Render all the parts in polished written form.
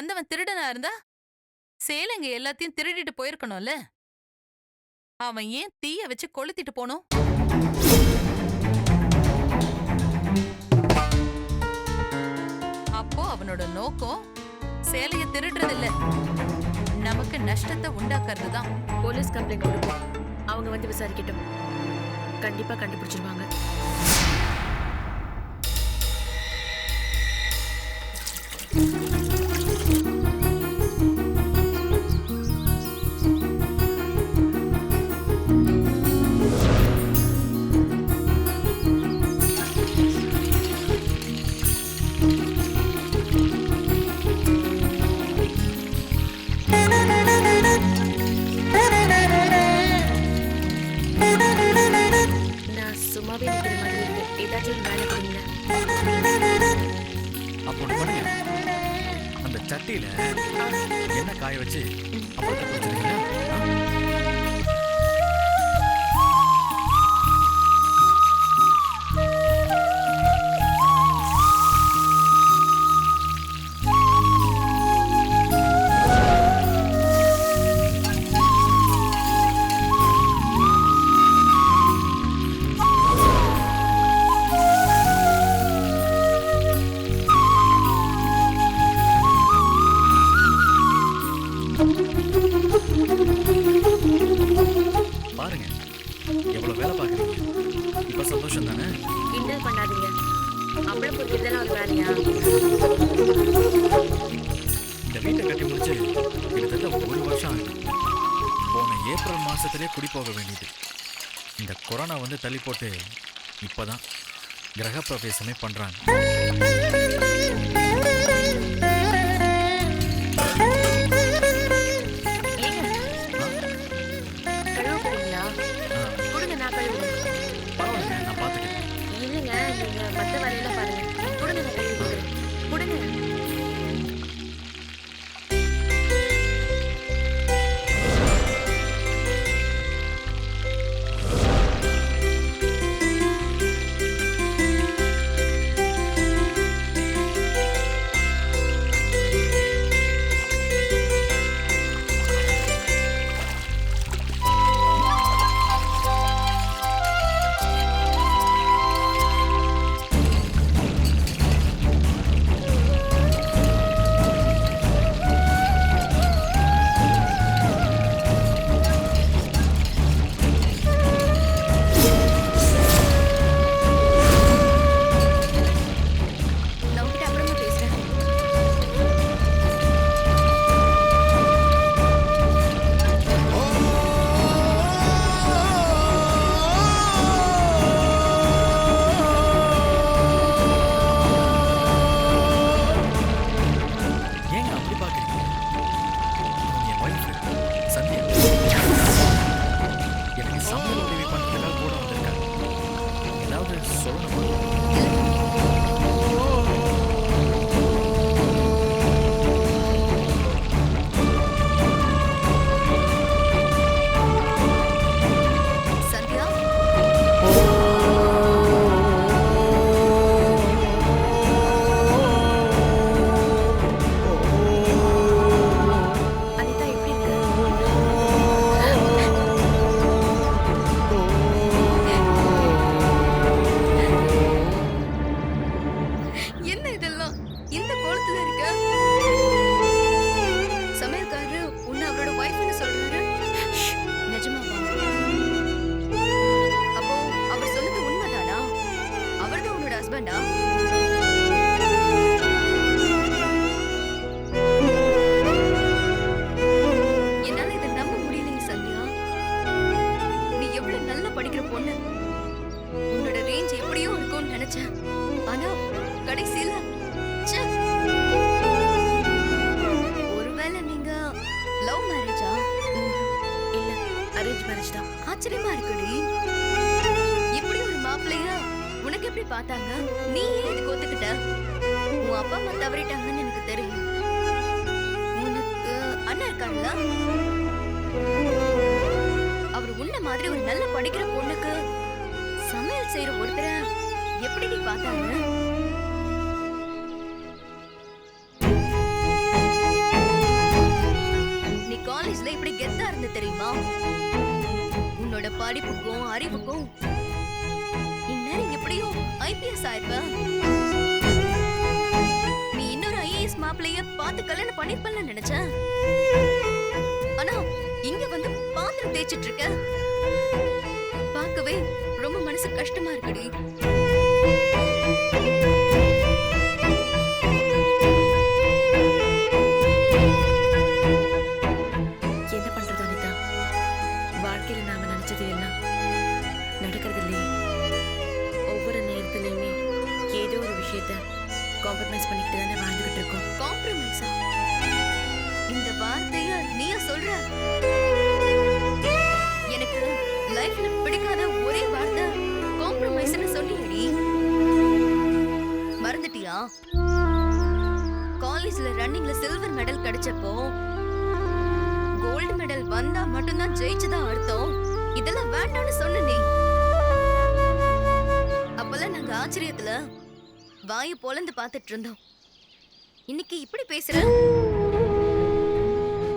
வந்தவன் திருடனா இருந்தா சேலைங்க எல்லாத்தையும் திருடிட்டு போயிருக்கணும்ல. அவன் ஏன் தீய வச்சு கொளுத்திட்டு போனோம்? அப்போ அவனோட நோக்கம் சேலைய திருடுறது இல்ல, நமக்கு நஷ்டத்தை உண்டாக்குறது தான். போலீஸ் கம்ப்ளைண்ட் கொடுப்போம். அவங்க வந்து விசாரிக்கட்டும். கண்டிப்பா கண்டுபிடிச்சிருவாங்க. நான் சும்மாவே இருக்கிற மாதிரி இருக்கு. ஏதாச்சும் ஒரு வேலை கொடுங்க. அப்போ ஒண்ணு பண்ணுங்க, அந்த சட்டியில என்ன காய வச்சு அவங்கள்ட்ட கொடுத்துருக்கீங்க. பாருங்க எவ்வளவு வேலை பாக்குறீங்க. இப்ப சந்தோஷம் தானே? கிண்டல் பண்ணாதீங்க. அம்பளம் பொறுக்கிறதெல்லாம் ஒரு வேலையா? இந்த வீட்டை கட்டி முடிச்சு கிட்டத்தட்ட 1 வருஷம் ஆகுது. போன ஏப்ரல் மாசத்திலே குடி போக வேண்டியது. இந்த கொரோனா வந்து தள்ளி போட்டு இப்பதான் கிரக பிரவேசமே பண்றாங்க. கழுவ போறீங்களா? கொடுங்க, நான் கழுவுறேன். பரவாயில்லைங்க, நான் பார்த்துக்கிறேன். இல்லைங்க, நீங்க மத்த வேலையெல்லாம் பாருங்க. கொடுங்க, நான் கழுவி கொடுக்குறேன். கொடுங்க. நான் உங்ககிட்ட அப்புறமா பேசுறேன். ஏங்க அப்படி பாக்குறீங்க? என் ஒய்ஃப் சந்தியா எனக்கு சமையல் உதவி பண்றதுக்காக கூட வந்திருக்காங்க. ஏதாவது சொல்லணுமா? சந்தியா, அனிதா எப்படி இருக்கு? என்ன இதெல்லாம் இந்த கோலத்துல இருக்க? சமையல்காரரு உன்னை அவரோட வைஃப்னு சொல்றாரு. நிஜமாவா? அப்போ அவர் சொன்னது உண்மைதானா? அவர்தான் உன்னோட ஹஸ்பண்டா? என்னால இதை நம்ப முடியலைங்க சந்தியா. நீ எவ்வளவு நல்லா படிக்கிற பொண்ணு. உன்னோட ரேஞ்ச் எப்படியோ இருக்கும்னு நினைச்சேன். ஆனா கடைசியில ச்சே. ஒருவேளை நீங்க லவ் மேரேஜா? இல்ல, அரேஞ்ச் மேரேஜ் தான். ஆச்சரியமா இருக்குடி. இப்படி ஒரு மாப்பிள்ளைய உனக்கு எப்படி பார்த்தாங்க? நீ ஏன் இதுக்கு ஒத்துக்கிட்ட? உன் அப்பா அம்மா தவறிட்டாங்கன்னு எனக்கு தெரியும். உனக்கு அண்ணன் இருக்கான்ல, அவர் உன்ன மாதிரி ஒரு நல்ல படிக்கிற பொண்ணுக்கு சமையல் செய்யற ஒருத்தரை எப்படி நீ பார்த்தாங்க? கெத்தா இருந்து தெரியுமா? உன்னோட படிப்புக்கும் அறிவுக்கும் இந்நேரம் எப்படியும் ஐபிஎஸ் ஆயிருப்ப. நீ இன்னொரு ஐஏஎஸ் மாப்பிளைய பார்த்து கல்யாணம் பண்ணிருப்பன்னு நினைச்சேன். ஆனா இங்க வந்து பாத்திரம் தேய்ச்சிட்டு இருக்க. பார்க்கவே ரொம்ப மனசு கஷ்டமா இருக்குடி. என்ன பண்றது அனிதா? வாழ்க்கையில நாம நினைச்சது எல்லாம் நடக்கிறது இல்லையே. ஒவ்வொரு நேரத்திலயுமே ஏதோ ஒரு விஷயத்த காம்ப்ரமைஸ் பண்ணிக்கிட்டு தானே வாழ்ந்துகிட்டு இருக்கோம். காம்ப்ரமைஸா? இந்த வார்த்தைய நீயா சொல்ற? எனக்கு லைஃப்ல பிடிக்காத ஒரே வார்த்தை காம்ப்ரமைஸ்னு சொன்னியடி. மறந்துட்டியா? காலேஜ்ல ரன்னிங்ல சில்வர் மெடல் கிடைச்சப்போ கோல்டு மெடல் வந்தா மட்டும்தான் ஜெயிச்சதா அர்த்தம். இதெல்லாம் வேண்டாம்னு சொன்ன நீ. அப்பெல்லாம் நாங்க ஆச்சரியத்துல வாயை பொளந்து பார்த்துட்டு இருந்தோம். இன்னைக்கு இப்படி பேசுற?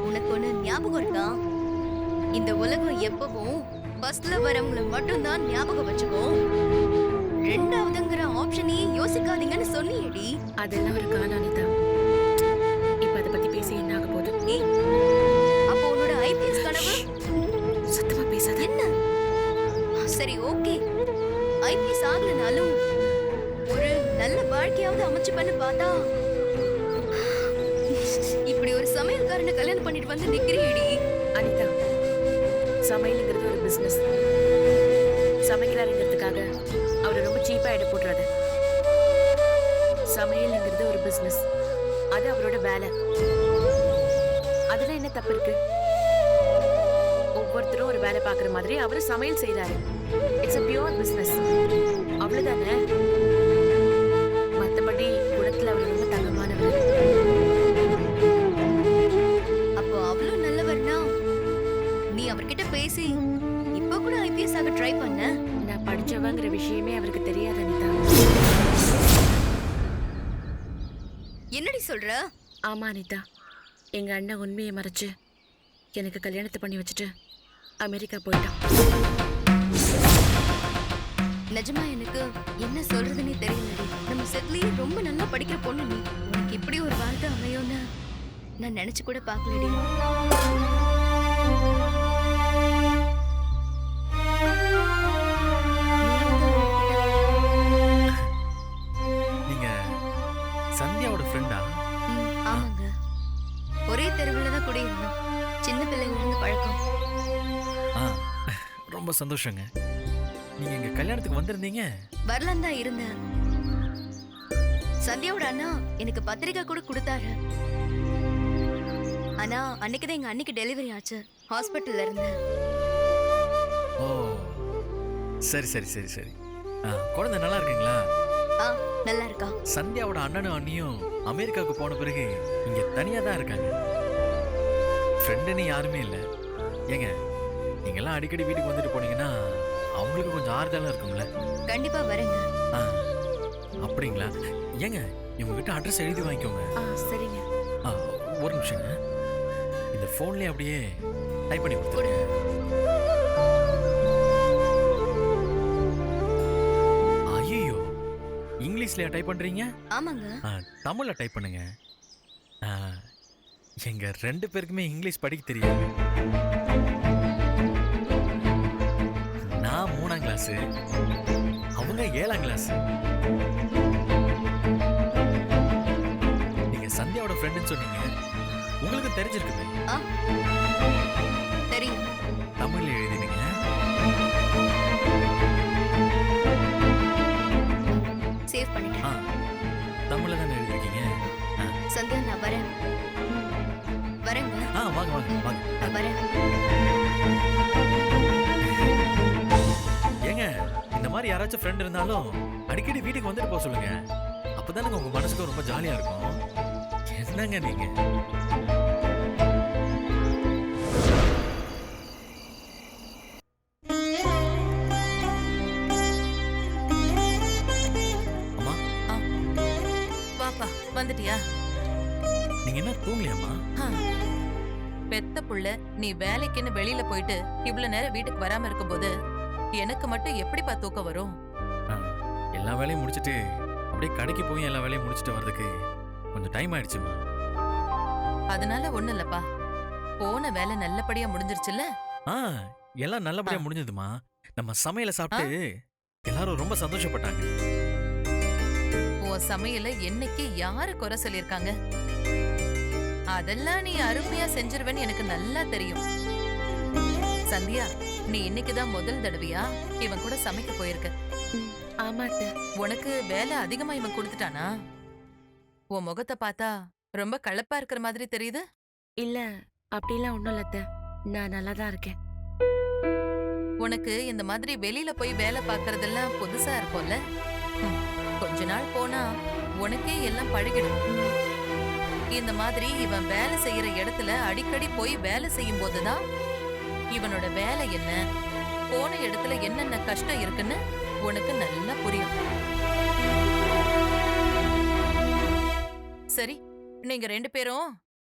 உனக்கு ஒண்ணு ஞாபகம் இருக்கா? இந்த உலகம் எப்பவும் ஃபர்ஸ்ட்ல வரவங்கள மட்டும்தான் ஞாபகம் வச்சுக்கோ. ரெண்டாவதுங்கிற ஆப்ஷனையே யோசிக்காதீங்கன்னு சொன்னியேடி. அதெல்லாம் ஒரு காலம் அனிதா. இப்ப அதை பத்தி பேசி என்ன ஆக போகுது? ஏய், அப்போ உன்னோட ஐபிஎஸ் கனவு? சத்தமா பேசாத. என்ன? சரி, ஓகே. ஐபிஎஸ் ஆகலனாலும் ஒரு நல்ல வாழ்க்கையாவது அமைச்சுப்பன்னு பார்த்தா இப்படி ஒரு சமையல்காரனை கல்யாணம் பண்ணிட்டு வந்து நிக்கிறீடி. அனிதா, சமையலுங்கிறது ஒரு பிசினஸ். சமைக்கிறாருங்கிறதுக்காக அவரை ரொம்ப சீப்பா எடை போட்டுறாரு. சமையலுங்கிறது ஒரு பிசினஸ். அது அவரோட வேலை. அதுல என்ன தப்பு இருக்கு? ஒவ்வொருத்தரும் ஒரு வேலை பார்க்குற மாதிரி அவரு சமையல் செய்யறாரு. It's a pure business. அவ்வளவுதானே. மத்தபடி குணத்துல அவர் ரொம்ப தங்கமானவர். அப்போ அவ்வளவு நல்லவர்னா நீ அவர்கிட்ட பேசி இப்ப கூட ஐபிஎஸ் ஆக ட்ரை பண்ண? நான் படிச்சவங்கிற விஷயமே அவருக்கு தெரியாது அனிதா. என்னடி சொல்ற? ஆமா அனிதா, எங்க அண்ணன் உண்மையை மறைச்சு எனக்கு கல்யாணத்தை பண்ணி வச்சுட்டு அமெரிக்கா போயிட்டான். நிஜமா எனக்கு என்ன சொல்றதுன்னே தெரியலடி. நம்ம செட்லயே ரொம்ப நல்லா படிக்கிற பொண்ணு நீ. உனக்கு இப்படி ஒரு வாழ்க்கை அமையும்னு நான் நினைச்சு கூட பார்க்கலடி. நீங்க சந்தியாவோட ஃப்ரெண்டா? ஆமாங்க, ஒரே தெருவில் தான் குடியிருந்தோம். சின்ன பிள்ளைங்க இருந்து பழக்கம். ஆ, ரொம்ப சந்தோஷங்க. நீங்க எங்க கல்யாணத்துக்கு வந்திருந்தீங்க? வரலாம் தான் இருந்தேன். சந்தியாவோட அண்ணா எனக்கு பத்திரிக்கை கூட கொடுத்தாரு. ஆனா அன்னைக்குதான் எங்க அன்னைக்கு டெலிவரி ஆச்சு. ஹாஸ்பிட்டல்ல இருந்தேன். ஓ, சரி சரி சரி சரி. குழந்தை நல்லா இருக்கீங்களா? ஆ, நல்லா இருக்கா. சந்தியாவோட அண்ணனும் அண்ணியும் அமெரிக்காவுக்கு போன பிறகு இங்க தனியா தான் இருக்காங்க. ஃப்ரெண்டுன்னு யாருமே இல்லை. ஏங்க, நீங்கெல்லாம் அடிக்கடி வீட்டுக்கு வந்துட்டு போனீங்கன்னா அவங்களுக்கு கொஞ்சம் ஆறுதலா இருக்கும்ல. கண்டிப்பா வரேங்க. அப்படிங்களா? ஏங்க, இவங்ககிட்ட அட்ரஸ் எழுதி வாங்கிக்கோங்க. சரிங்க. ஒரு நிமிஷங்க, இந்த ஃபோன்லேயே அப்படியே டைப் பண்ணி கொடுத்துருங்க. ஐயோ, இங்கிலீஷ்லயா டைப் பண்றீங்க? ஆமாங்க. தமிழ்ல டைப் பண்ணுங்க. எங்க 2 பேருக்குமே இங்கிலீஷ் படிக்க தெரியாது. நான் 3ஆம் கிளாஸ், அவங்க 7ஆம் கிளாஸ். நீங்க சந்தியாவோட ஃப்ரெண்டுன்னு சொன்னீங்க, உங்களுக்கு தெரிஞ்சிருக்குமே. தெரியும். தமிழ்ல எழுதிடுங்க. சேவ் பண்ணிட்டேன். தமிழ்ல தானே எழுதிருக்கீங்க? சந்தியா, நான் வரேன். வரேங்க. வாங்க வாங்க வாங்க. நான் வரேன். ஏங்க, இந்த மாதிரி யாராச்சும் ஃப்ரெண்ட் இருந்தாலும் அடிக்கடி வீட்டுக்கு வந்துட்டு போக சொல்லுங்க. அப்பதானங்க உங்க மனசுக்கு ரொம்ப ஜாலியா இருக்கும். என்னங்க நீங்க? அம்மா, பாப்பா வந்துட்டியா? நீங்க என்ன தூங்கலையாம்மா? பெத்த புள்ள நீ வேலைக்குன்னு வெளியில போயிட்டு இவ்வளவு நேரம் வீட்டுக்கு வராம இருக்கும்போது எனக்கு மட்டும் எப்படிப்பா தூக்கம் வரும்? ஆ, எல்லா வேலையும் முடிச்சிட்டு அப்படியே கடைக்கு போய் எல்லா வேலையும் முடிச்சிட்டு வர்றதுக்கு கொஞ்சம் டைம் ஆயிடுச்சுமா. அதனால ஒண்ணு இல்லப்பா, போன வேலை நல்லபடியா முடிஞ்சிருச்சுல்ல? ஆ, எல்லாம் நல்லபடியா முடிஞ்சதுமா. நம்ம சமையலை சாப்பிட்டு எல்லாரும் ரொம்ப சந்தோஷப்பட்டாங்க. உன் சமையல என்னைக்கு யாரு குறை சொல்லிருக்காங்க? அதெல்லாம் நீ அருமையா செஞ்சிருவேன்னு எனக்கு நல்லா தெரியும். சந்தியா, நீ இன்னைக்குதான் முதல் தடவையா இவன் கூட சமைக்க போயிருக்க. ஆமா அத்தை. உனக்கு வேலை அதிகமா இவன் கொடுத்துட்டானா? உன் முகத்தை பார்த்தா ரொம்ப களைப்பா இருக்கிற மாதிரி தெரியுது. இல்ல, அப்படிலாம் ஒண்ணும் இல்ல அத்தை. நான் நல்லா தான் இருக்கேன். உனக்கு இந்த மாதிரி வெளியில போய் வேலை பார்க்கறதெல்லாம் புதுசா இருக்கும்ல? கொஞ்ச நாள் போனா உனக்கே எல்லாம் பழகிடும். இந்த மாதிரி இவன் வேலை செய்யற இடத்துல அடிக்கடி போய் வேலை செய்யும் போதுதான் இவனோட வேலை என்ன, போன இடத்துல என்னென்ன கஷ்டம் இருக்குன்னு உனக்கு நல்லா புரியும். சரி, நீங்க 2 பேரும்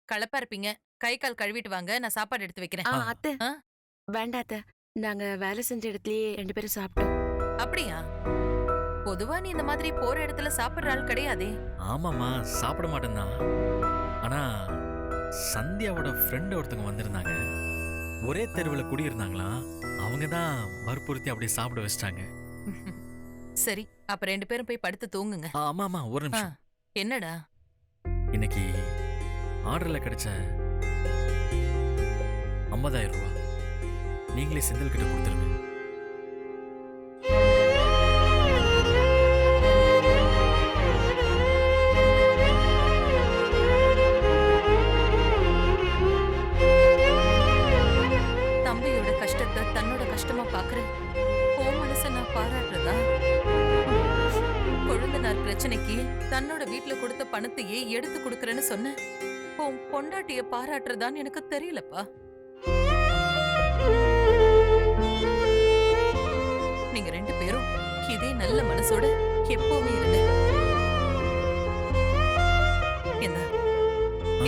களைப்பா இருப்பீங்க. கை கால் கழுவிட்டு வாங்க, நான் சாப்பாடு எடுத்து வைக்கிறேன். அத்தை ஆ? வேண்டாம் அத்தை. நாங்க வேலை செஞ்ச இடத்துலயே 2 பேரும் சாப்பிட்டோம். அப்படியா? பொதுவா நீ இந்த மாதிரி போற இடத்துல சாப்பிடுற ஆள் கிடையாதே. ஆமாம்மா, சாப்பிட மாட்டேன்தான். ஆனா சந்தியாவோட ஃப்ரெண்ட் ஒருத்தவங்க வந்திருந்தாங்க. ஒரே தெருவில் குடியிருந்தாங்களாம். அவங்க தான் வற்புறுத்தி அப்படியே சாப்பிட வச்சிட்டாங்க. சரி, அப்ப 2 பேரும் போய் படுத்து தூங்குங்க. ஆமாமா, ஒரு நிமிஷம். என்னடா? இன்னைக்கு ஆர்டர்ல கிடைச்ச 50,000 ரூபாய் நீங்களே செந்தில் கிட்ட கொடுத்துருங்க. தம்பியோட கஷ்டத்தை தன்னோட கஷ்டமா பாக்குறேன். உன் மனச நான் பாராட்டுறதா? கொழுந்தனார் பிரச்சனைக்கு தன்னோட வீட்டுல கொடுத்த பணத்தையே எடுத்து கொடுக்கறேன்னு சொன்ன உன் பொண்டாட்டிய பாராட்டுறதான்னு எனக்கு தெரியலப்பா. நீங்க 2 பேரும் இதே நல்ல மனசோட எப்பவுமே இருங்க.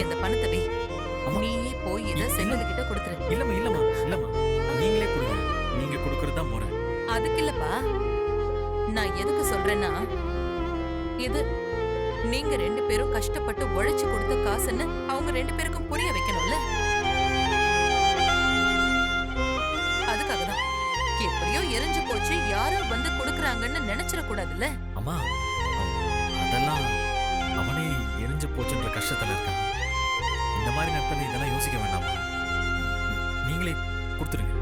இந்த பணத்தை வை. நீயே போய் இதை செங்கல்கிட்ட கொடுத்துரு. இல்லம்மா, நீங்களே கொடுங்க. நீங்க கொடுக்கறதா முறை. அதுக்கு இல்லப்பா, நான் எதுக்கு சொல்றேன்னா, இது நீங்க 2 பேரும் கஷ்டப்பட்டு உழைச்சு கொடுத்த காசுன்னு அவங்க 2 பேருக்கும் புரிய வைக்கணும்ல. அதுக்காக தான். எப்படியோ எரிஞ்சு போச்சு, யாரோ வந்து கொடுக்கறாங்கன்னு நினைச்சிட கூடாதுல்ல. அம்மா, அதெல்லாம் அவனே எரிஞ்சு போச்சுன்ற கஷ்டத்துல இருக்கான். இந்த மாதிரி நேரத்துல இதெல்லாம் யோசிக்க வேண்டாமா? நீங்களே கொடுத்துருங்க.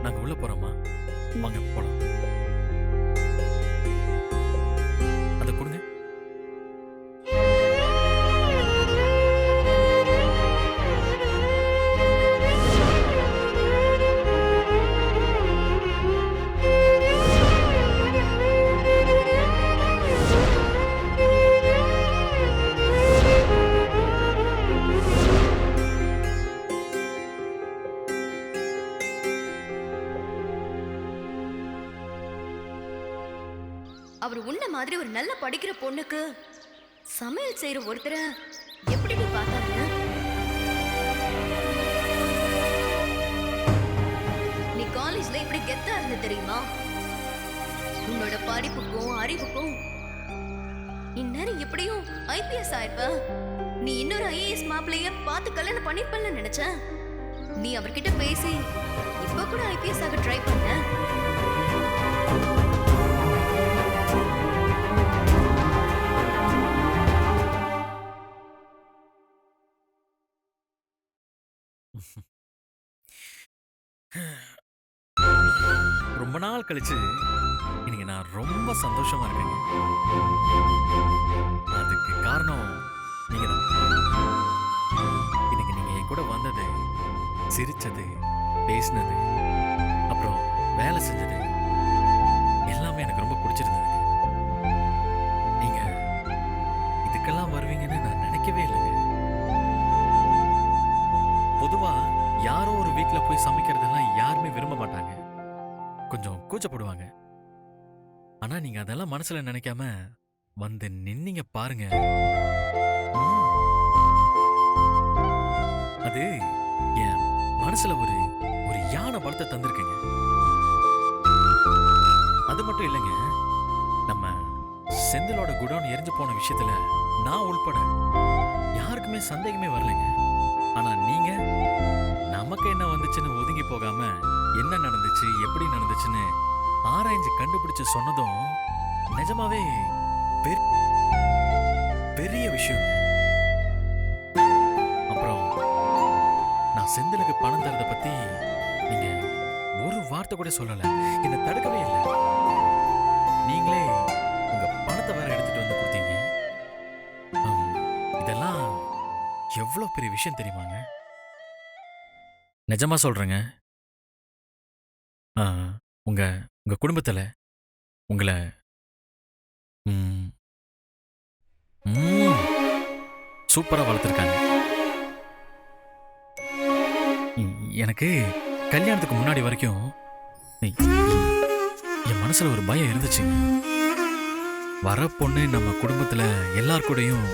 நாங்க உள்ள போறோமா? வாங்க போலாம். அதை கொடுங்க. அவர் உன்ன மாதிரி ஒரு நல்ல படிக்கிற பொண்ணுக்கு சமையல் செய்யற ஒருத்தரை எப்படி நீ பார்த்தாங்க? நீ காலேஜ்ல இப்படி கெத்தா இருந்து தெரியுமா? உன்னோட படிப்புக்கும் அறிவுக்கும் இந்நேரம் எப்படியும் IPS ஆயிருப்ப. நீ இன்னொரு IAS மாப்பிள்ளைய பார்த்து கல்யாணம் பண்ணிப்பல்ல நினைச்ச. நீ அவர்கிட்ட பேசி இப்ப கூட IPS ஆக ட்ரை பண்ண. ரொம்ப நாள் கழிச்சு இன்னைக்கு நான் ரொம்ப சந்தோஷமா இருக்கேங்க. அதுக்கு காரணம் நீங்க தான். இன்னைக்கு நீங்க என் கூட வந்தது, சிரிச்சது, பேசினது, அப்புறம் வேலை செஞ்சது எல்லாமே எனக்கு ரொம்ப பிடிச்சிருந்ததுங்க. நீங்க இதுக்கெல்லாம் வருவீங்கன்னு நான் நினைக்கவே இல்லைங்க. பொதுவா யாரோ ஒரு வீட்டுல போய் சமைக்கிறதெல்லாம் யாருமே விரும்ப மாட்டாங்க. கொஞ்சம் கூச்சப்படுவாங்க. ஆனா நீங்க அதெல்லாம் மனசுல நினைக்காம வந்து நின்னீங்க பாருங்க. அது என் மனசுல ஒரு ஒரு யானை பலத்தை தந்திருக்குங்க. அது மட்டும் இல்லைங்க, நம்ம செந்திலோட குடோன் எரிஞ்சு போன விஷயத்துல நான் உள்பட யாருக்குமே சந்தேகமே வரலைங்க. ஆனா நீங்க நமக்கு என்ன வந்துச்சுன்னு ஒதுங்கி போகாம என்ன நடந்துச்சு எப்படி நடந்துச்சுன்னு ஆராய்ஞ்சு கண்டுபிடிச்சு சொன்னதும் நிஜமாவே பெரிய விஷயம். அப்புறம் நான் செந்திலுக்கு பணம் தரத பத்தி நீங்க ஒரு வார்த்தை கூட சொல்லல, என்ன தடுக்கவே இல்லை. நீங்களே உங்க பணத்தை வேற எடுத்துட்டு வந்து கொடுத்தீங்க. இதெல்லாம் எவ்வளவு பெரிய விஷயம் தெரியுமாங்க? நிஜமா சொல்றேங்க. உங்க உங்க குடும்பத்துல உங்களை சூப்பரா வளர்த்துருக்காங்க. எனக்கு கல்யாணத்துக்கு முன்னாடி வரைக்கும் என் மனசுல ஒரு பயம் இருந்துச்சுங்க. வர பொண்ணு நம்ம குடும்பத்துல எல்லார் கூடயும்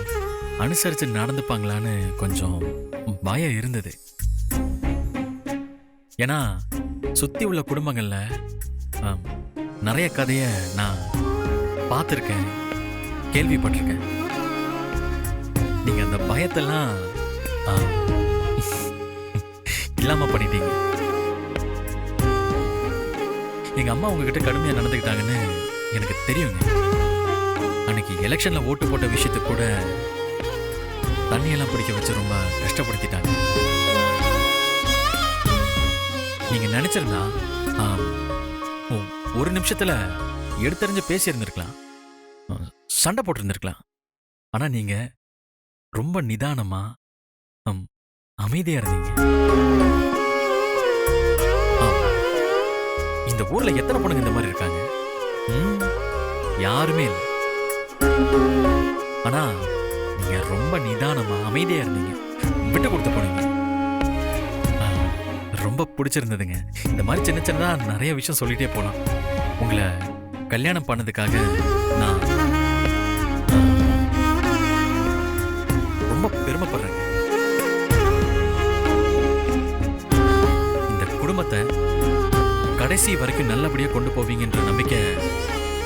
அனுசரிச்சு நடந்துப்பாங்களான்னு கொஞ்சம் பயம் இருந்தது. ஏன்னா சுத்தி உள்ள குடும்பங்கள்ல நிறைய கதைய நான் பார்த்துருக்கேன், கேள்விப்பட்டிருக்கேன். நீங்க அந்த பயத்தெல்லாம் இல்லாம பண்ணிட்டீங்க. எங்க அம்மா உங்ககிட்ட கடுமையா நடந்துக்கிட்டாங்கன்னு எனக்கு தெரியுங்க. அன்னைக்கு எலெக்ஷன்ல ஓட்டு போட்ட விஷயத்துக்கு கூட தண்ணியெல்லாம் பிடிக்க வச்சு ரொம்ப கஷ்டப்படுத்திட்டாங்க. நீங்க நினைச்சிருந்தா ஒரு நிமிஷத்துல எடுத்தறிஞ்சு பேசி இருந்திருக்கலாம், சண்டை போட்டு இருந்திருக்கலாம். ஆனா நீங்க ரொம்ப நிதானமா அமைதியா இருந்தீங்க. இந்த ஊர்ல எத்தனை பொண்ணுங்க இந்த மாதிரி இருக்காங்க? யாருமே இல்லை. ஆனா நீங்க ரொம்ப நிதானமா அமைதியா இருந்தீங்க, விட்டு கொடுத்து போனீங்க. ரொம்ப பிடிச்சிருந்ததுங்க. இந்த மாதிரி சின்ன சின்னதா நிறைய விஷயம் சொல்லிட்டே போலாம். உங்களை கல்யாணம் பண்ணதுக்காக நான் ரொம்ப பெருமைப்படுறேங்க. இந்த குடும்பத்தை கடைசி வரைக்கும் நல்லபடியா கொண்டு போவீங்கன்ற நம்பிக்கை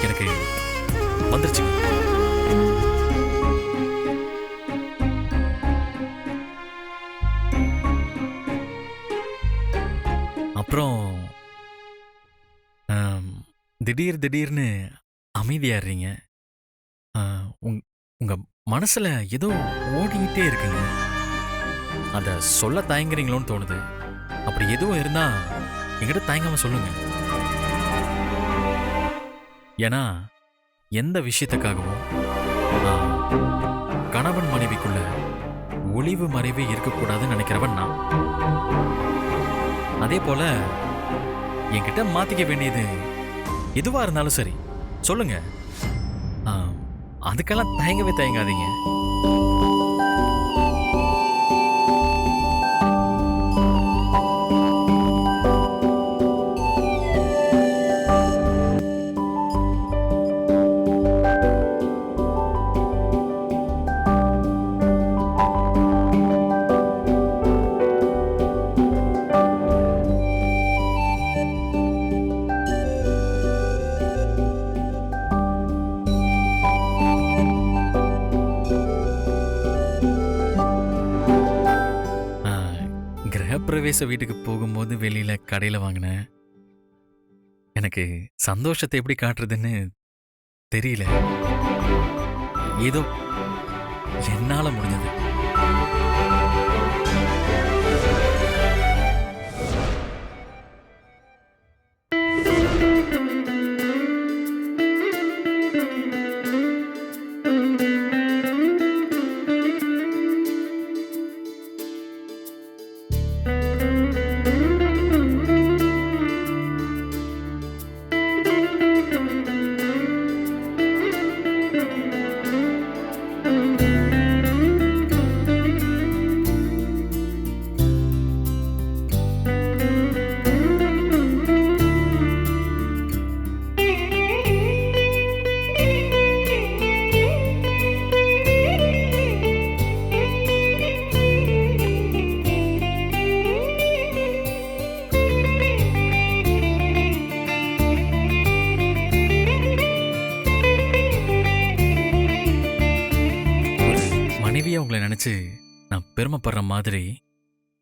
எனக்கு வந்துருச்சுங்க. அப்புறம் திடீர்னு அமைதியாடுறீங்க. உங்க மனசுல ஏதோ ஓடிக்கிட்டே இருக்குங்க. அத சொல்ல தயங்குறீங்களோன்னு தோணுது. அப்படி எதுவும் இருந்தா என்கிட்ட தயங்காம சொல்லுங்க. ஏன்னா எந்த விஷயத்துக்காகவும் கணவன் மனைவிக்குள்ள ஒளிவு மறைவே இருக்கக்கூடாதுன்னு நினைக்கிறவன் நான். அதே போல என்கிட்ட மாத்திக்க வேண்டியது எதுவா இருந்தாலும் சரி சொல்லுங்க. அதுக்கெல்லாம் தயங்கவே தயங்காதீங்க. பிரவேச வீட்டுக்கு போகும்போது வெளியில கடையில வாங்கினேன். எனக்கு சந்தோஷத்தை எப்படி காட்டுறதுன்னு தெரியல. ஏதோ என்னால முடிஞ்சது. நினைச்சு நான் பெருமைப்படுற மாதிரி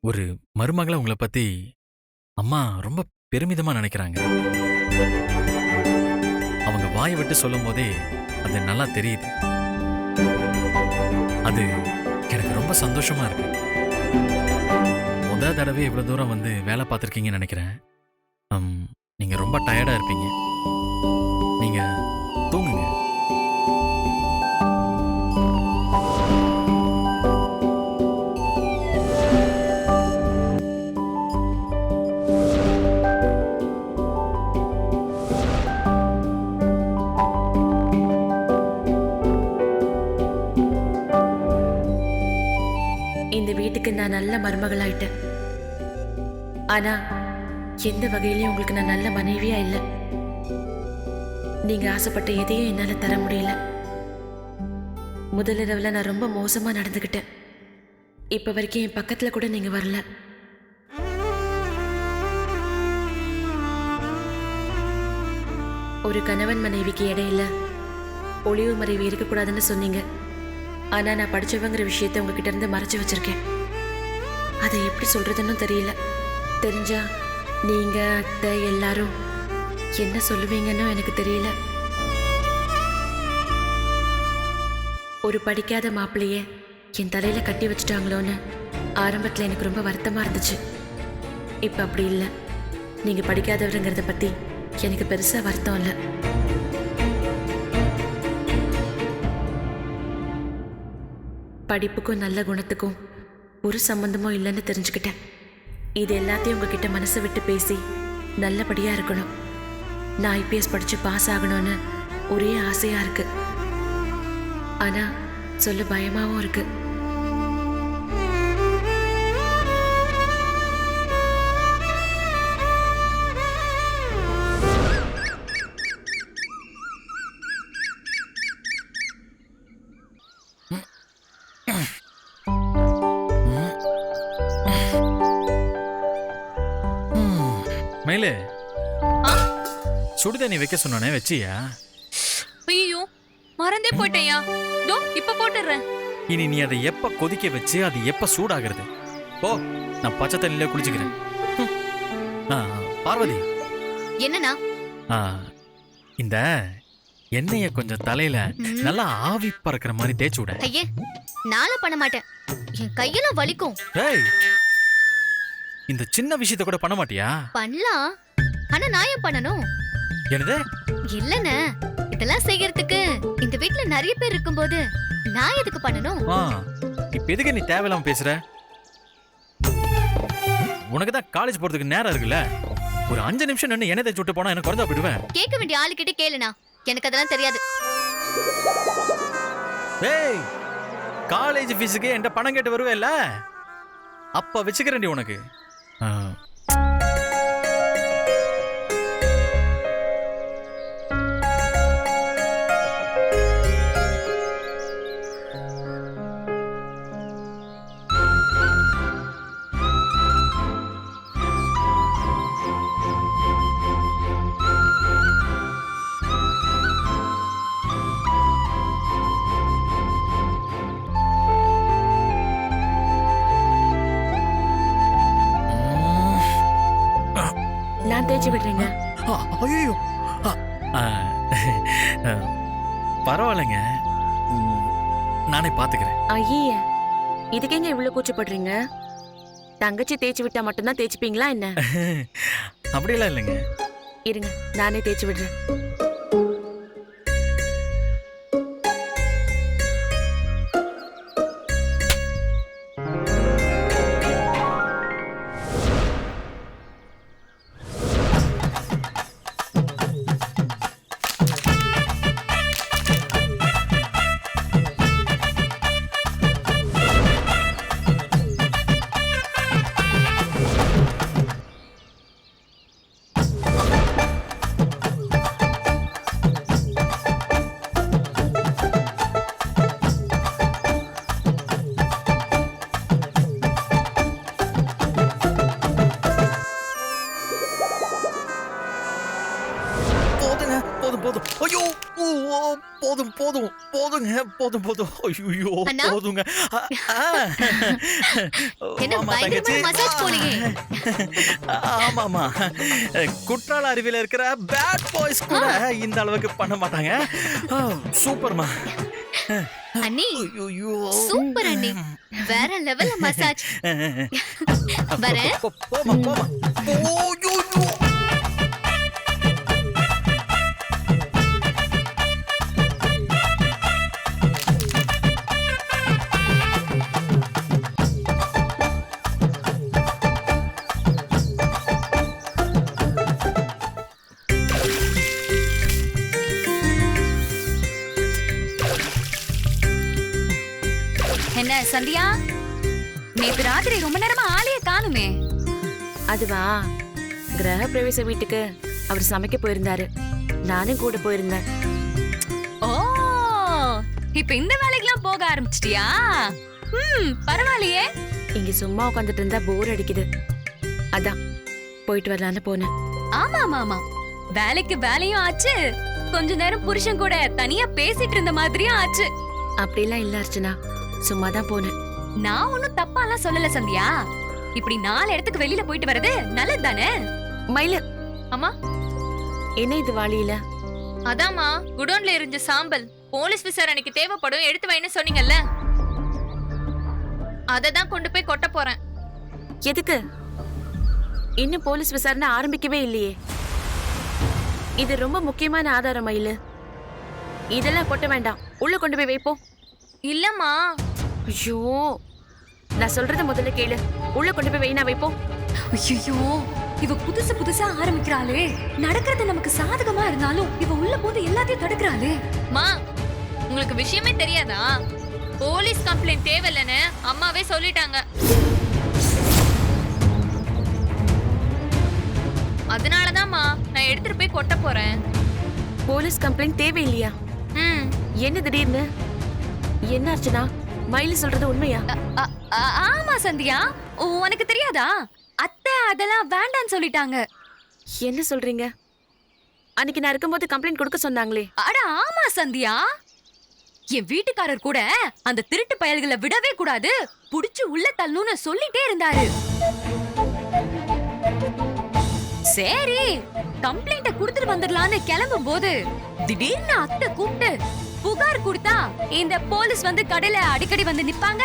ஒரு மருமகளை உங்களை பத்தி அம்மா ரொம்ப பெருமிதமா நினைக்கிறாங்க. அவங்க வாயை விட்டு சொல்லும் போதே அது நல்லா தெரியுது. அது எனக்கு ரொம்ப சந்தோஷமா இருக்கு. முத தடவை இவ்வளவு தூரம் வந்து வேலை பார்த்துருக்கீங்கன்னு நினைக்கிறேன். நீங்க ரொம்ப டயர்டா இருப்பீங்க. நீங்க தூங்குங்க. இந்த வீட்டுக்கு நான் நல்ல மருமகளாயிட்டேன். ஆனா எந்த வகையிலயும் உங்களுக்கு நான் நல்ல மனைவியா இல்லை. நீங்க ஆசைப்பட்ட எதையும் என்னால தர முடியல. முதல் இரவுல நான் ரொம்ப மோசமா நடந்துக்கிட்டேன். இப்ப வரைக்கும் என் பக்கத்துல கூட நீங்க வரல. ஒரு கணவன் மனைவிக்கு இடையில ஒளிவு மறைவு இருக்கக்கூடாதுன்னு சொன்னீங்க. ஆனா நான் படிச்சவங்கிற விஷயத்தை உங்ககிட்ட இருந்து மறைச்சு வச்சிருக்கேன். அதை எப்படி சொல்றதுன்னு தெரியல. தெரிஞ்சா நீங்க அத்தை எல்லாரும் என்ன சொல்லுவீங்கன்னு எனக்கு தெரியல. ஒரு படிக்காத மாப்பிள்ளைய என் தலையில கட்டி வச்சுட்டாங்களோன்னு ஆரம்பத்துல எனக்கு ரொம்ப வருத்தமா இருந்துச்சு. இப்ப அப்படி இல்லை. நீங்க படிக்காதவருங்கிறத பத்தி எனக்கு பெருசா வருத்தம் இல்லை. படிப்புக்கும் நல்ல குணத்துக்கும் ஒரு சம்பந்தமும் இல்லைன்னு தெரிஞ்சுக்கிட்டேன். இது எல்லாத்தையும் உங்ககிட்ட மனசை விட்டு பேசி நல்லபடியா இருக்கணும். நான் ஐபிஎஸ் படிச்சு பாஸ் ஆகணும்னு ஒரே ஆசையா இருக்கு. ஆனா சொல்ல பயமாவும் இருக்கு. மயிலே, சுடுதண்ணி வைக்க சொன்னானே வச்சியா? ஐயோ மறந்தே போயிட்டேயா. தோ இப்ப போட்டுறேன். இனி நீ அதை எப்ப கொதிக்க வச்சு அது எப்ப சூடாகிறது? ஓ, நான் பச்சை தண்ணியில குளிச்சுக்கிறேன். பார்வதி, என்னண்ணா? இந்த எண்ணெய கொஞ்சம் தலையில நல்லா ஆவி பறக்கிற மாதிரி தேய்ச்சு விட. ஐயே, நானும் பண்ண மாட்டேன். என் கையெல்லாம் வலிக்கும். ஏய், இந்த சின்ன விஷயத்தை கூட பண்ண மாட்டியா? பண்ணலாம், ஆனா நான் ஏன் பண்ணணும்? என்னது? இல்லண்ணே, இதெல்லாம் செய்யறதுக்கு இந்த வீட்ல நிறைய பேர் இருக்கும்போது நான் எதுக்கு பண்ணணும்? இப்ப எதுக்கு நீ தேவையில்லாம பேசுற? உனக்கு தான் காலேஜ் போறதுக்கு நேரம் இருக்குல்ல. ஒரு 5 நிமிஷம் நின்று எண்ணெய் தேய்ச்சி விட்டு போனா எனக்கு குறைஞ்சா போயிடுவேன். கேட்க வேண்டிய ஆளு கிட்ட கேளுண்ணா, எனக்கு அதெல்லாம் தெரியாது. ஏய், காலேஜ் ஃபீஸுக்கு என்கிட்ட பணம் கேட்டு வருவேல்ல, அப்ப வச்சுக்கிறேன்டி உனக்கு. நான் தேய்ச்சி விடுறேங்க. ஐயோ, பரவாயில்லைங்க, நானே பாத்துக்கிறேன். ஐய, இதுக்கேங்க இவ்வளவு கூச்சப்படுறீங்க? தங்கச்சி தேய்ச்சி விட்டா மட்டும்தான் தேய்ச்சிப்பீங்களா என்ன? அப்படியெல்லாம் இல்லைங்க. இருங்க, நானே தேய்ச்சி விடுறேன். ஐயோ ஓ, ஓ, போதும் போதும் போதுங்க போதும் போதும் ஐயோ அண்ணா? போதுங்க என்ன ஆமா, பயங்கரமான தங்கச்சி. மசாஜ் போனீங்க. ஆமாமா குற்றால அருவியில இருக்கிற பேட் பாய்ஸ் கூட இந்த அளவுக்கு பண்ண மாட்டாங்க. சூப்பர்மா. அண்ணி ஐயோ சூப்பர் அண்ணி, வேற லெவல்ல மசாஜ். வரேன். போமா போமா ஓ என்ன சந்தியா, நேத்து ராத்திரி ரொம்ப நேரமா ஆளையே காணுமே. அதுவா, கிரக பிரவேச வீட்டுக்கு அவர் சமைக்க போயிருந்தாரு. நானும் கூட போயிருந்தேன். ஓ, இப்ப இந்த வேலைக்கெல்லாம் போக ஆரம்பிச்சிட்டியா? பரவாயில்லையே. இங்க சும்மா உட்காந்துட்டு இருந்தா போர் அடிக்குது. அதான் போயிட்டு வரலான்னு போனேன். ஆமா ஆமா ஆமா, வேலைக்கு வேலையும் ஆச்சு, கொஞ்ச நேரம் புருஷன் கூட தனியா பேசிட்டு இருந்த மாதிரியும் ஆச்சு. அப்படிலாம் இல்ல அர்ச்சனா, சும்மா தான் போனேன். நான் ஒன்னும் தப்பாலாம் சொல்லல சந்தியா. இப்படி 4 இடத்துக்கு வெளியில போயிட்டு வர்றது நல்லது தானே? மயிலு, அம்மா, என்ன இது வாளியில? அதாம்மா, குடோன்ல இருந்த சாம்பல் போலீஸ் விசாரணைக்கு தேவைப்படும், எடுத்து வைன்னு சொன்னீங்கல்ல, அததான் கொண்டு போய் கொட்ட போறேன். எதுக்கு? இன்னும் போலீஸ் விசாரணை ஆரம்பிக்கவே இல்லையே. இது ரொம்ப முக்கியமான ஆதாரம் மயிலு. இதெல்லாம் கொட்ட வேண்டாம், உள்ள கொண்டு போய் வைப்போம். இல்லம்மா. ஐயோ, நான் சொல்றத முதல்ல கேளு. உள்ள கொண்டு போய் வைனா வைப்போம். ஐயோ, இவ புதுசா ஆரம்பிக்கிறாளே. நடக்கிறது நமக்கு சாதகமா இருந்தாலும் இவ உள்ள போது எல்லாத்தையும் தடுக்கிறாளே. மா, உங்களுக்கு விஷயமே தெரியாதா? போலீஸ் கம்ப்ளைண்ட் தேவையில்லைன்னு அம்மாவே சொல்லிட்டாங்க. அதனாலதான்மா நான் எடுத்துட்டு போய் கொட்ட போறேன். போலீஸ் கம்ப்ளைண்ட் தேவையில்லையா? என்ன திடீர்னு? என்ன அர்ச்சனா, மயிலு சொல்றது உண்மையா? ஆமா சந்தியா, உனக்கு தெரியாதா? அத்தை அதெல்லாம் வேண்டான்னு சொல்லிட்டாங்க. என்ன சொல்றீங்க? அன்னைக்கு நான் இருக்கும்போது கம்ப்ளைண்ட் கொடுக்க சொன்னாங்களே. அட ஆமா சந்தியா, என் வீட்டுக்காரர் கூட அந்த திருட்டு பயல்களை விடவே கூடாது, புடிச்சு உள்ள தள்ளுன்னு சொல்லிட்டே இருந்தாரு. சரி, கம்ப்ளைண்ட குடுத்துட்டு வந்துடலான்னு கிளம்பும் போது திடீர்னு அத்தை கூப்பிட்டு புகார் கொடுத்தா இந்த போலீஸ் வந்து கடையில அடிக்கடி வந்து நிப்பாங்க,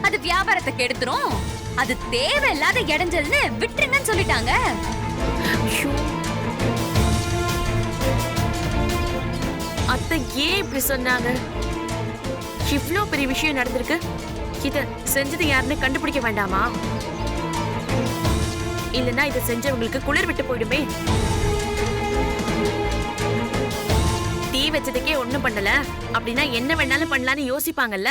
அது வியாபாரத்தை கெடுத்துரும், அது தேவையில்லாத இடைஞ்சல்னு விட்டுருங்கன்னு சொல்லிட்டாங்க. அத்தை ஏன் இப்படி சொன்னாங்க? இவ்ளோ பெரிய விஷயம் நடந்திருக்கு, இத செஞ்சது யாருன்னு கண்டுபிடிக்க வேண்டாமா? இல்லனா இத செஞ்சவங்களுக்கு குளிர் விட்டு போயிடுமே. தீ வச்சதுக்கே ஒண்ணும் பண்ணல அப்படின்னா என்ன வேணாலும் பண்ணலான்னு யோசிப்பாங்கல்ல.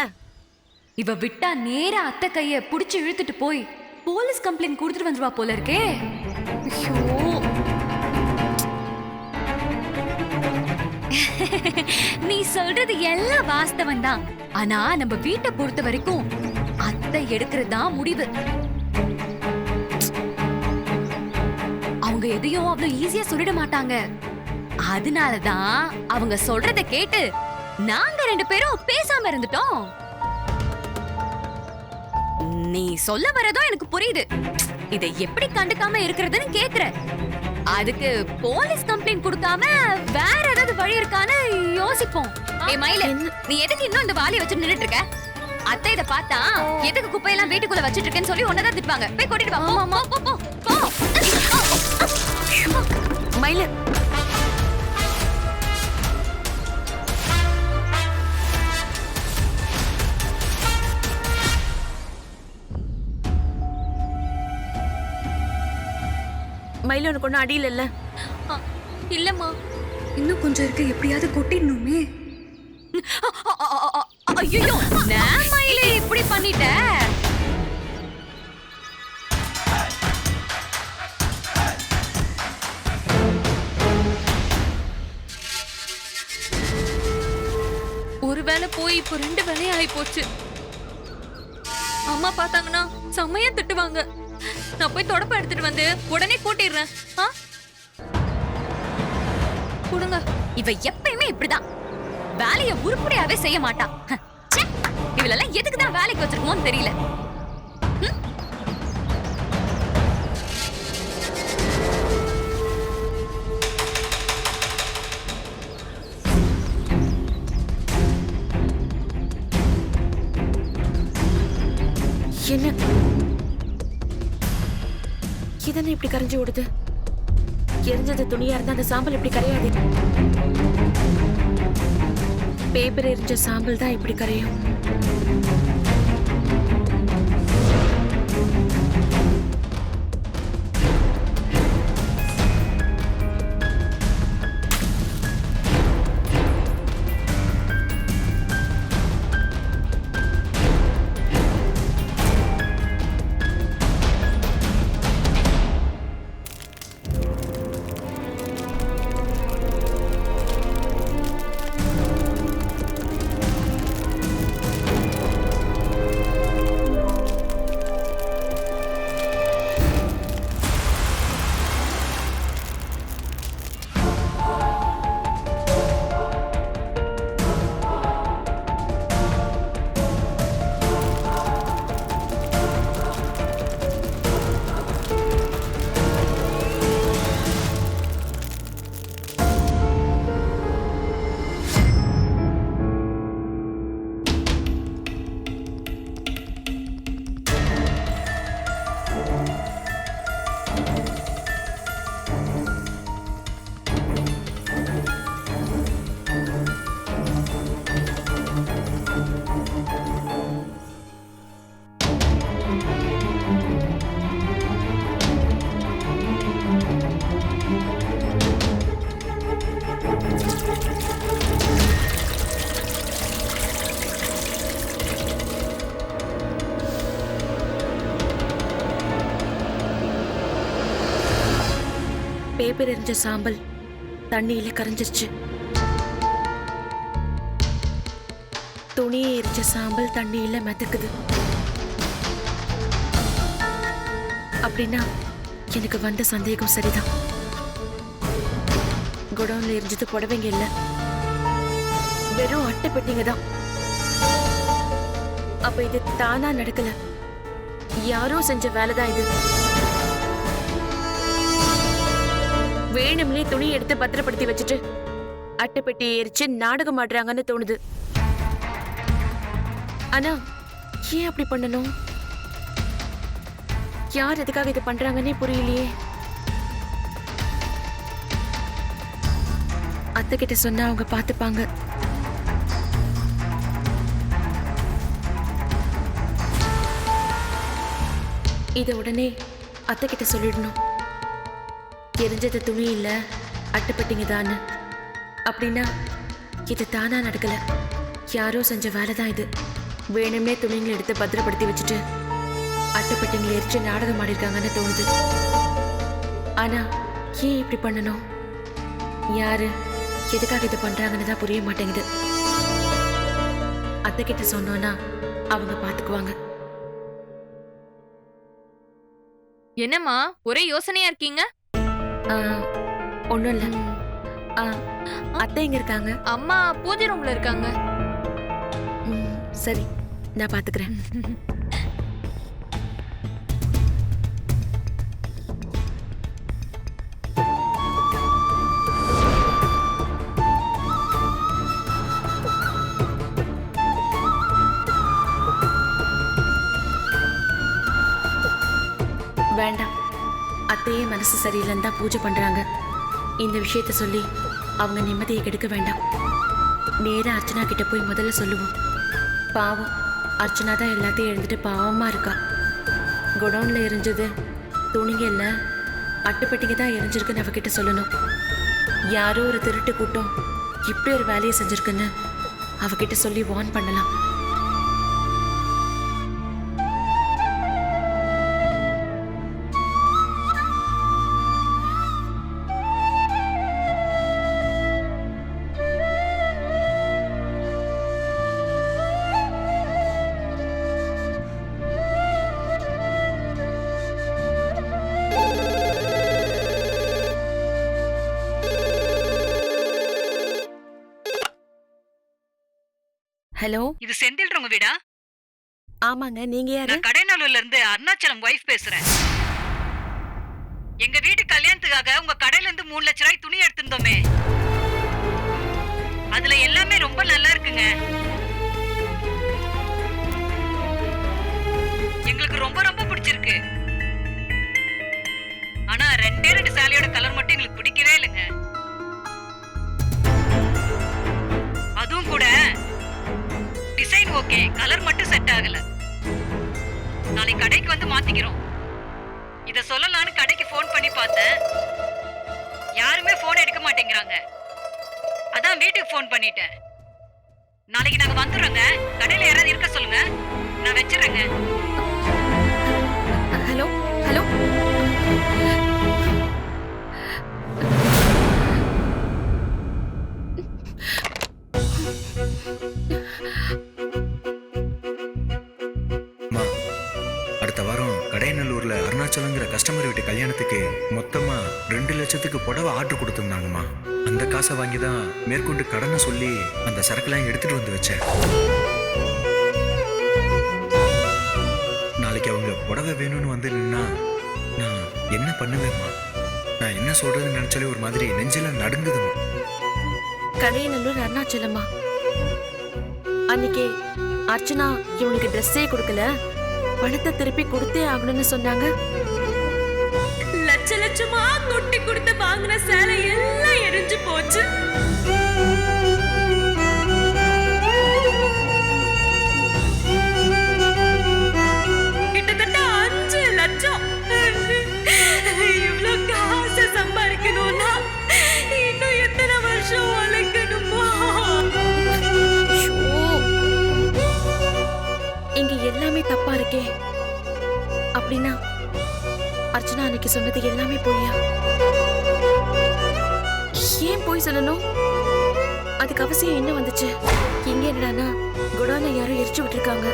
இவ விட்டா நேரா அத்தை கைய புடிச்சு இழுத்துட்டு போய் போலீஸ் கம்ப்ளைண்ட் கொடுத்துட்டு வந்துருவா போல இருக்கே. ஐயோ, நீ சொல்றது எல்லாம் வாஸ்தவம் தான். ஆனா நம்ம வீட்டை பொறுத்த வரைக்கும் அத்தை எடுக்கிறது தான் முடிவு. அவங்க எதையும் அவ்வளவு ஈஸியா சொல்லிட மாட்டாங்க. அதனாலதான் அவங்க சொல்றத கேட்டு நாங்க 2 பேரும் பேசாம இருந்துட்டோம். நீ சொல்ல வரதும் எனக்கு புரியுது. இதை எப்படி கண்டுக்காம இருக்கிறதுன்னு கேக்குற. அதுக்கு போலீஸ் கம்ப்ளைண்ட் கொடுக்காம வேற ஏதாவது வழி இருக்கான்னு யோசிப்போம். ஏ மயில, நீ எதுக்கு இன்னும் இந்த வாளியை வச்சு நின்னுட்டு இருக்க? அத்தை இத பார்த்தா எதுக்கு குப்பையெல்லாம் வீட்டுக்குள்ள வச்சிட்டு இருக்கேன்னு சொல்லி உன்னதான் திட்டுவாங்க. போய் கொட்டிட்டு வா. போ போ போ போ. மயில, மயில உனக்கு ஒன்னும் அடியில் இல்ல? இல்லம்மா. இன்னும் கொஞ்சம் இருக்கு, எப்படியாவது கொட்டிடணுமே. ஐயோ, நான் மயிலே இப்படி பண்ணிட்ட. ஒரு வேளை போய் இப்போ 2 வேலையும் ஆகி போச்சு. அம்மா பார்த்தாங்கன்னா செம்மையா திட்டுவாங்க. நான் போய் தொடப்ப எடுத்துட்டு வந்து உடனே கூட்டிடுறேன். கொடுங்க. இவ எப்பயுமே இப்படிதான் வேலைய உருப்படியாவே செய்ய மாட்டா. ச்சே, இவளெல்லாம் எதுக்கு தான் வேலைக்கு வச்சிருக்கோம்னு தெரியல. என்ன இதென்ன இப்படி கரைஞ்சு ஓடுது? எரிஞ்சது துணியா இருந்தா அந்த சாம்பல் இப்படி கரையாது. பேப்பர் எரிஞ்ச சாம்பல் தான் இப்படி கரையும். பேப்பர் எரிஞ்ச சாம்பல் தண்ணியில கரைஞ்சிருச்சு. துணியை எரிஞ்ச சாம்பல் தண்ணியில மிதக்குது. அப்படின்னா எனக்கு வந்த சந்தேகம் சரிதான். குடோன்ல எரிஞ்சது புடவைங்க இல்ல, வெறும் அட்டை பெட்டிங்க தான். அப்ப இது தானா நடக்கல, யாரோ செஞ்ச வேலைதான் இது. வேணும்னே துணி எடுத்து பத்திரப்படுத்தி வச்சுட்டு அட்டை பெட்டியை எரிச்சு நாடகம் ஆடுறாங்கன்னு தோணுது. ஆனா ஏன் அப்படி பண்ணணும்? யார் எதுக்காக இது பண்றாங்கன்னே புரியலையே. அத்தை கிட்ட சொன்னா அவங்க பாத்துப்பாங்க. இத உடனே அத்தை கிட்ட சொல்லிடணும். எரிஞ்சது துணி இல்ல, அட்டைப்பட்டிங்க தானு. அப்படின்னா இது தானா நடக்கல, யாரோ செஞ்ச வேலைதான் இது. வேணும்னே துணிங்களை எடுத்து பத்திரப்படுத்தி வச்சுட்டு அட்டைப்பட்டிங்களை எரிச்சு நாடகம் ஆடிருக்காங்கன்னு தோணுது. ஆனா ஏன் இப்படி பண்ணணும்? யாரு எதுக்காக இது பண்றாங்கன்னு தான் புரிய மாட்டேங்குது. அத்தை கிட்ட சொன்னோன்னா அவங்க பாத்துக்குவாங்க. என்னம்மா ஒரே யோசனையா இருக்கீங்க? ஒண்ணும் இல்ல. அத்தை எங்க இருக்காங்க? அம்மா பூஜை ரூம்ல இருக்காங்க. சரி, நான் பாத்துக்கிறேன். வேண்டாம், அத்தையே மனசு சரியில்லைன்னு தான் பூஜை பண்றாங்க. இந்த விஷயத்த சொல்லி அவங்க நிம்மதியை கெடுக்க வேண்டாம். நேரா அர்ச்சனா கிட்ட போய் முதல்ல சொல்லுவோம். பாவம், அர்ச்சனா தான் எல்லாத்தையும் எழுந்துட்டு பாவமா இருக்கா. குடோன்ல எரிஞ்சது துணிங்க இல்ல, அட்டுப்பட்டிங்க தான் எரிஞ்சிருக்குன்னு அவகிட்ட சொல்லணும். யாரோ ஒரு திருட்டு கூட்டம் இப்படி ஒரு வேலையை செஞ்சிருக்குன்னு அவகிட்ட சொல்லி வார்ன் பண்ணலாம். ஹலோ, இது செந்தில்றவங்க வீடா? ஆமாங்க. நீங்க யாரு? நான் கடைநல்லூர்ல இருந்து அருணாச்சலம் வைஃப் பேசுறேன். எங்க வீட்டு கல்யாணத்துக்காக உங்க கடையில இருந்து 3 லட்சம் ரூபாய் துணி எடுத்திருந்தோமே, அதுல எல்லாமே ரொம்ப நல்லா இருக்குங்க. எங்களுக்கு ரொம்ப ரொம்ப பிடிச்சிருக்கு. ஆனா 2 சாலியோட கலர் மட்டும் எங்களுக்கு பிடிக்கவே இல்லைங்க. அதுவும் கூட டிசைன் ஓகே, கலர் மட்டும் செட் ஆகல. நாளைக்கு கடைக்கு வந்து மாத்திக்கிறோம். இத சொல்லலாம்னு கடைக்கு ஃபோன் பண்ணி பார்த்தேன். யாருமே ஃபோன் எடுக்க மாட்டேங்கிறாங்க. அதான் வீட்டுக்கு ஃபோன் பண்ணிட்டேன். நாளைக்கு நாங்க வந்துடுறோங்க. கடையில யாராவது இருக்க சொல்லுங்க. நான் வச்சிடுறேங்க. Hello hello. அம்மா, அடுத்த வாரம் கடையநல்லூர்ல அருணாச்சலங்கிற கஸ்டமர் வீட்டு கல்யாணத்துக்கு மொத்தமா 2 லட்சத்துக்கு புடவை ஆர்டர் கொடுத்துருந்தாங்கம்மா. அந்த காசை வாங்கி தான் மேற்கொண்டு கடனை சொல்லி அந்த சரக்குலாம் எடுத்துட்டு வந்து வச்சேன். நாளைக்கு அவங்க புடவை வேணும்னு வந்து நின்னா நான் என்ன பண்ணுவேம்மா? நான் என்ன சொல்றதுன்னு நினைச்சாலே ஒரு மாதிரி நெஞ்செல்லாம் நடுங்குதுமா. கடையநல்லூர் அருணாச்சலமா, அன்னைக்கு அர்ச்சனா இவனுக்கு ட்ரெஸ்ஸே கொடுக்கல, பணத்தை திருப்பி கொடுத்தே ஆகணும்னு சொன்னாங்க. லட்ச லட்சமா கொட்டி கொடுத்து வாங்கின சேலை எல்லாம் எரிஞ்சு போச்சு. கிட்டத்தட்ட 5 லட்சம். இவ்ளோ காசு சம்பாதிக்கணும்னா இன்னும் எத்தனை வருஷம் உழைக்கணுமா? இங்க எல்லாமே தப்பா இருக்கே. அப்படின்னா அர்ச்சனா அன்னைக்கு சொன்னது எல்லாமே பொய்யா? ஏன் போய் சொல்லணும்? அதுக்கு அவசியம் என்ன வந்துச்சு? இங்க என்னடானா குடோனை யாரும் எரிச்சு விட்டுருக்காங்க.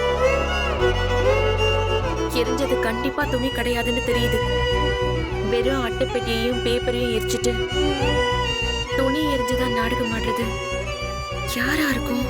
எரிஞ்சது கண்டிப்பா துணி கிடையாதுன்னு தெரியுது. வெறும் அட்டைப்பெட்டியையும் பேப்பரையும் எரிச்சிட்டு துணி எரிஞ்சுதான் நாடகம் ஆடுறது யாரா இருக்கும்?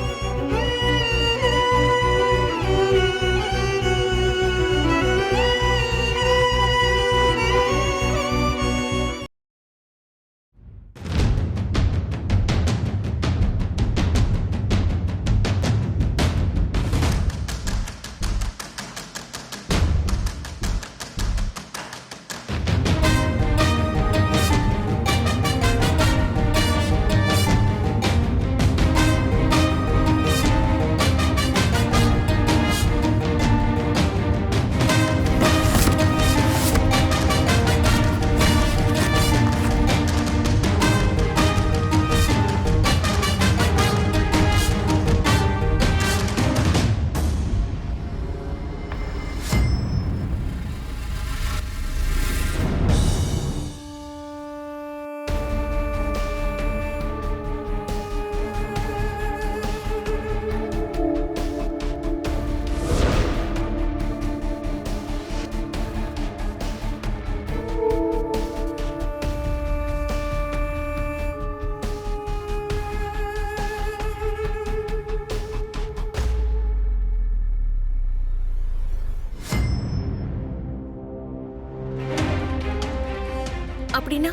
அப்படின்னா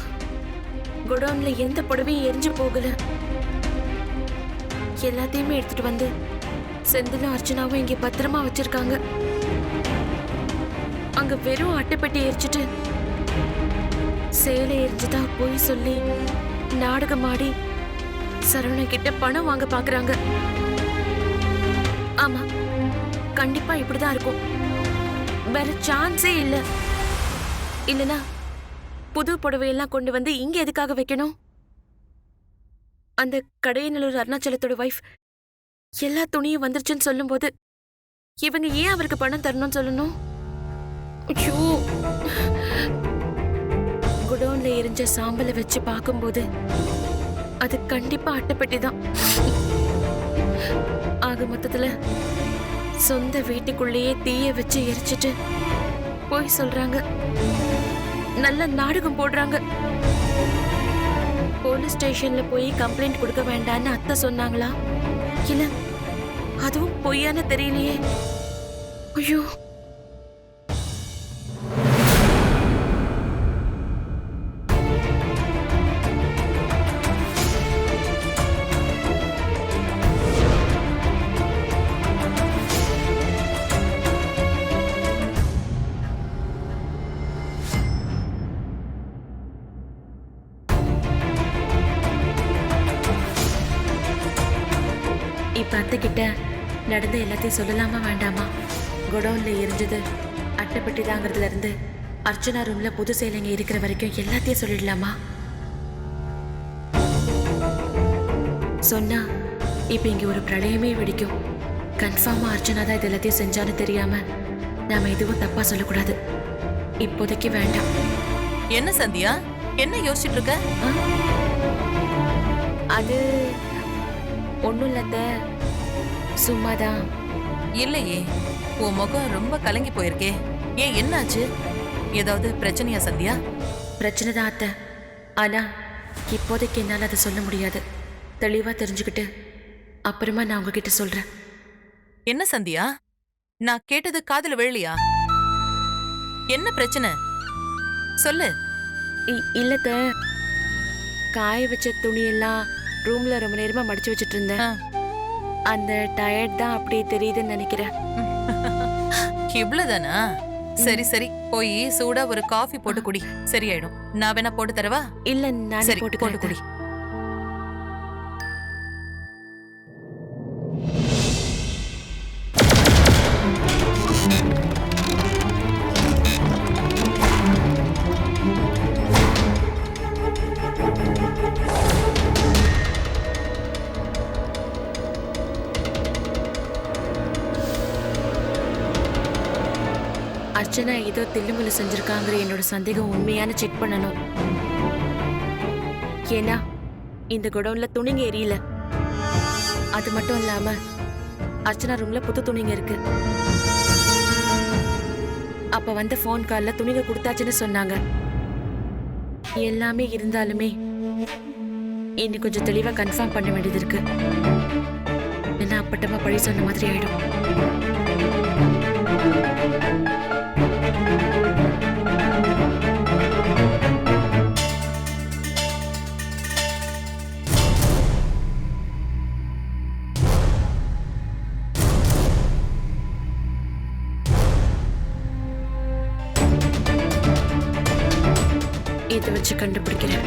குடோன்ல எந்த புடவையும் எரிஞ்சு போகல. எல்லாத்தையுமே எடுத்துட்டு வந்து செந்திலும் அர்ச்சனாவும் இங்க பத்திரமா வச்சிருக்காங்க. அங்க வெறும் அட்டைப்பெட்டி எரிச்சிட்டு சேலை எரிஞ்சுதா போய் சொல்லி நாடகம் ஆடி சரவணன் கிட்ட பணம் வாங்க பாக்குறாங்க. ஆமா, கண்டிப்பா இப்படிதான் இருக்கும். வேற சான்ஸே இல்ல. இல்லனா புது புடவையெல்லாம் கொண்டு வந்து இங்க எதுக்காக வைக்கணும்? அந்த கடையநல்லூர் அருணாச்சலத்தோட வைஃப் எல்லா துணியும் வந்துருச்சுன்னு சொல்லும் போது இவங்க ஏன் அவருக்கு பணம் தரணும்னு சொல்லணும்? ஐயோ, குடோன்ல எரிஞ்ச சாம்பலை வச்சு பார்க்கும்போது அது கண்டிப்பா அட்டைப்பெட்டி தான். ஆக மொத்தத்துல சொந்த வீட்டுக்குள்ளேயே தீய வச்சு எரிச்சிட்டு போய் சொல்றாங்க. நல்ல நாடகம் போடுறாங்க. போலீஸ் ஸ்டேஷன்ல போய் கம்ப்ளைண்ட் கொடுக்க வேண்டான்னு அத்தை சொன்னாங்களா? இல்ல அதுவும் பொய்யான தெரியலையே. ஐயோ, இப்ப அத்தை கிட்ட நடந்த எல்லாத்தையும் சொல்லலாமா வேண்டாமா? குடோன்ல எரிஞ்சது அட்டைப்பட்டி தாங்கிறதுல இருந்து அர்ச்சனா ரூம்ல புது சேலைங்க இருக்கிற வரைக்கும் எல்லாத்தையும் சொல்லிடலாமா? சொன்னா இப்ப இங்க ஒரு பிரளயமே வெடிக்கும். கன்ஃபார்மா அர்ச்சனா தான் இது எல்லாத்தையும் செஞ்சான்னு தெரியாம நாம எதுவும் தப்பா சொல்லக்கூடாது. இப்போதைக்கு வேண்டாம். என்ன சந்தியா, என்ன யோசிச்சுட்டு இருக்க? அது ஒன்றும் இல்லத்த, சும்மாதான். இல்லையே, உன் முகம் ரொம்ப கலங்கி போயிருக்கே. ஏன், என்னாச்சு? ஏதாவது பிரச்சனையா சந்தியா? பிரச்சனை தான் அத்தை, ஆனா இப்போதைக்கு என்னால் அதை சொல்ல முடியாது. தெளிவா தெரிஞ்சுக்கிட்டு அப்புறமா நான் உங்ககிட்ட சொல்றேன். என்ன சந்தியா, நான் கேட்டது காதுல விழலையா? என்ன பிரச்சனை சொல்லு. இல்லத்த, காய வச்ச துணியெல்லாம் ரூம்ல ரொம்ப நேரமா மடிச்சு வச்சிட்டு இருந்தேன். அந்த டயர்ட் தான் அப்படி தெரியுதுன்னு நினைக்கிறேன். இவ்வளவுதானா? சரி சரி, போய் சூடா ஒரு காஃபி போட்டு குடி, சரியாயிடும். நான் வேணா போட்டு தரவா? இல்ல, நான் சரி, போட்டு போட்டு குடி. அர்ச்சனா ஏதோ தில்லுமுல்லு செஞ்சிருக்காங்கிற என்னோட சந்தேகம் உண்மையான செக் பண்ணணும். ஏன்னா இந்த குடோன்ல துணிங்க எரியல. அது மட்டும் இல்லாம அர்ச்சனா ரூம்ல புது துணிங்க இருக்கு. அப்ப வந்த ஃபோன் கால்ல துணிங்க கொடுத்தாச்சுன்னு சொன்னாங்க. எல்லாமே இருந்தாலுமே இன்னும் கொஞ்சம் தெளிவா கன்ஃபார்ம் பண்ண வேண்டியது இருக்கு. என்ன அப்பட்டமா பழி சொன்ன மாதிரி ஆயிடும். இதை வச்சு கண்டுபிடிக்கிறேன்.